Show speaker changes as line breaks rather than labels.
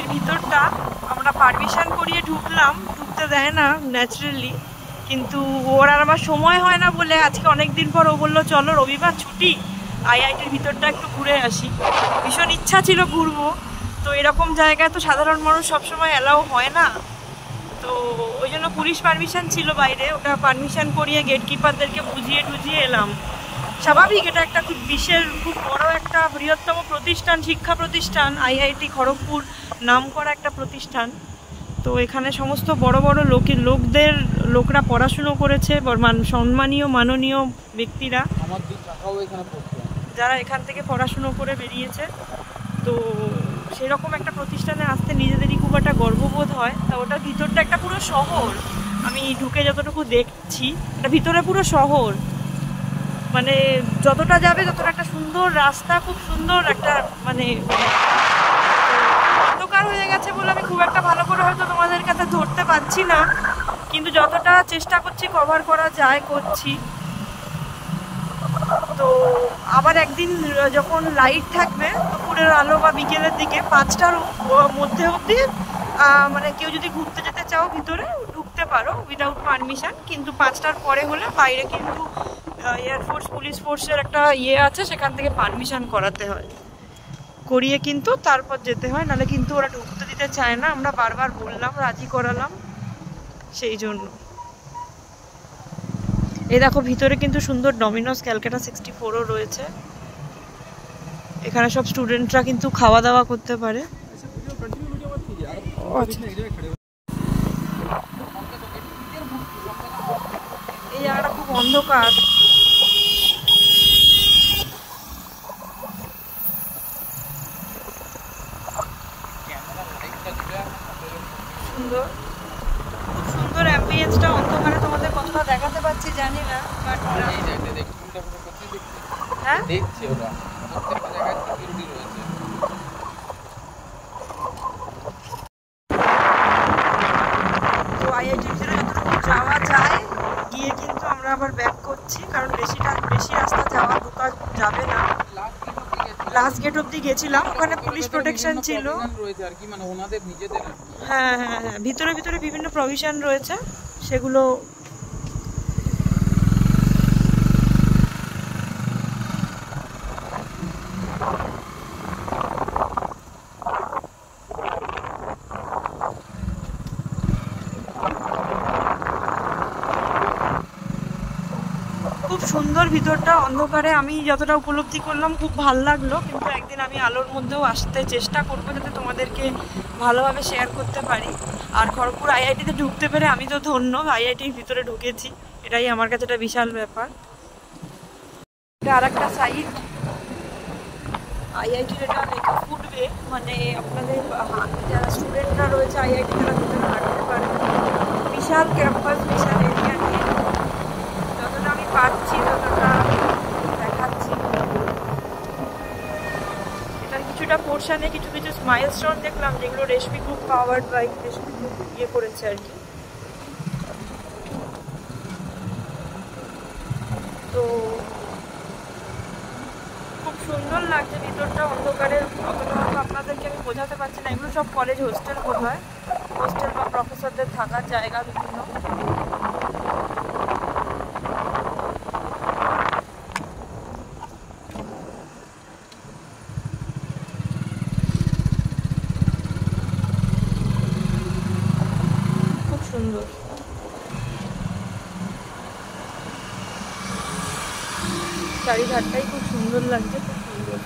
আইআইটির ভিতরটা আমরা পারমিশন করিয়ে ঢুকলাম, ঢুকতে দেয় না ন্যাচারালি, কিন্তু ওর আর আমার সময় হয় না বলে আজকে অনেক দিন পর ও বললো চলো রবিবার ছুটি আইআইটির ভিতরটা একটু ঘুরে আসি। ভীষণ ইচ্ছা ছিল ঘুরবো, তো এরকম জায়গায় তো সাধারণ মানুষ সবসময় অ্যালাউ হয় না, তো ওই জন্য পুলিশ পারমিশন ছিল বাইরে, ওটা পারমিশন করিয়ে গেট কিপারদেরকে বুঝিয়ে টুঝিয়ে এলাম। স্বাভাবিক, এটা একটা খুব খুব বড় একটা বৃহত্তম প্রতিষ্ঠান, শিক্ষা প্রতিষ্ঠান আইআইটি খড়গপুর, নাম করা একটা প্রতিষ্ঠান। তো এখানে সমস্ত বড় বড় লোকরা পড়াশুনো করেছে, সম্মানীয় মাননীয় ব্যক্তিরা যারা এখান থেকে পড়াশুনো করে বেরিয়েছে। তো সেরকম একটা প্রতিষ্ঠানে আসতে নিজেদেরই খুব একটা গর্ববোধ হয়। তা ওটার ভিতরটা একটা পুরো শহর, আমি ঢুকে যতটুকু দেখছি এটা ভিতরে পুরো শহর, মানে যতটা যাবে ততটা একটা সুন্দর রাস্তা, খুব সুন্দর একটা মানে অন্ধকার হয়ে গেছে বলে আমি খুব একটা ভালো করে হয়তো তোমাদের কাছে ধরতে পারছি না, কিন্তু যতটা চেষ্টা করছি কভার করা যায় করছি। তো আবার একদিন যখন লাইট থাকবে দুপুরের আলো বা বিকেলের দিকে 5টার মধ্যে অবধি মানে কেউ যদি ঘুরতে যেতে চাও ভিতরে ঢুকতে পারো উইদাউট পারমিশন, কিন্তু 5টার পরে হলে বাইরে কিন্তু এয়ারফোর্স পুলিশ ফোর্সের একটা আছে, সেখান থেকে পারমিশন করাতে হয়, করিয়ে কিন্তু তারপর যেতে হয়, নাহলে কিন্তু ওরা ঢুকতে দিতে চায় না। আমরা বারবার বললাম, রাজি করালাম, সেই জন্য। এই দেখো ভিতরে কিন্তু সুন্দর ডমিনোস ক্যালকাটা 64ও রয়েছে, এখানে সব স্টুডেন্টরা কিন্তু খাওয়া দাওয়া করতে পারে। এই জায়গাটা খুব অন্ধকার, সুন্দর, খুব সুন্দর অ্যাম্বিয়েন্সটা। অন্ধকারে তোমাদের কতটা দেখাতে পাচ্ছি জানি না, বাট হ্যাঁ দেখছি ওরা প্রত্যেকটা জায়গায় সিকিউরিটি রয়েছে। তো আইআইটির ভিতরে যতটুকু যাওয়া যায় গিয়ে কিন্তু আমরা আবার ব্যাক করছি, কারণ বেশি রাস্তা ঢোকা যাবে না। লাস্ট গেট অব্দি গেছিলাম, ওখানে পুলিশ প্রোটেকশন ছিল। হ্যাঁ হ্যাঁ হ্যাঁ, ভিতরে ভিতরে বিভিন্ন প্রভিশন রয়েছে, সেগুলো খুব সুন্দর ভিতরটা। অন্ধকারে আমি যতটা উপলব্ধি করলাম খুব ভালো লাগলো, কিন্তু একদিন আমি আলোর মধ্যেও আসতে চেষ্টা করবো যাতে তোমাদেরকে ভালোভাবে শেয়ার করতে পারি। আর খড়গপুর আইআইটিতে ঢুকতে পেরে আমি তো ধন্য, আইআইটির ভিতরে ঢুকেছি, এটাই আমার কাছে একটা বিশাল ব্যাপার। এটা আর একটা সাইড আইআইটির, এটা লেখা ফুটবে, মানে আপনাদের যারা স্টুডেন্টরা রয়েছে আইআইটি তারা ভিতরে হাঁটতে পারে। বিশাল ক্যাম্পাস, বিশাল এরিয়া নিয়ে যতটা আমি পাচ্ছি ততটা দেখাচ্ছি। এটার কিছুটা পোর্শনে কিছু কিছু মাইলস্টোন দেখলাম, যেগুলো Reshmi group powered by Reshmi group করেছে আর কি। তো খুব সুন্দর লাগছে ভিতরটা, অন্ধকারের অতটা আপনাদেরকে আমি বোঝাতে পারছি না। এগুলো সব কলেজ হোস্টেল বোধ হয়, হোস্টেল বা প্রফেসরদের থাকার জায়গা বিভিন্ন। খুব সুন্দর, চারিধারটাই খুব সুন্দর লাগছে, খুব সুন্দর।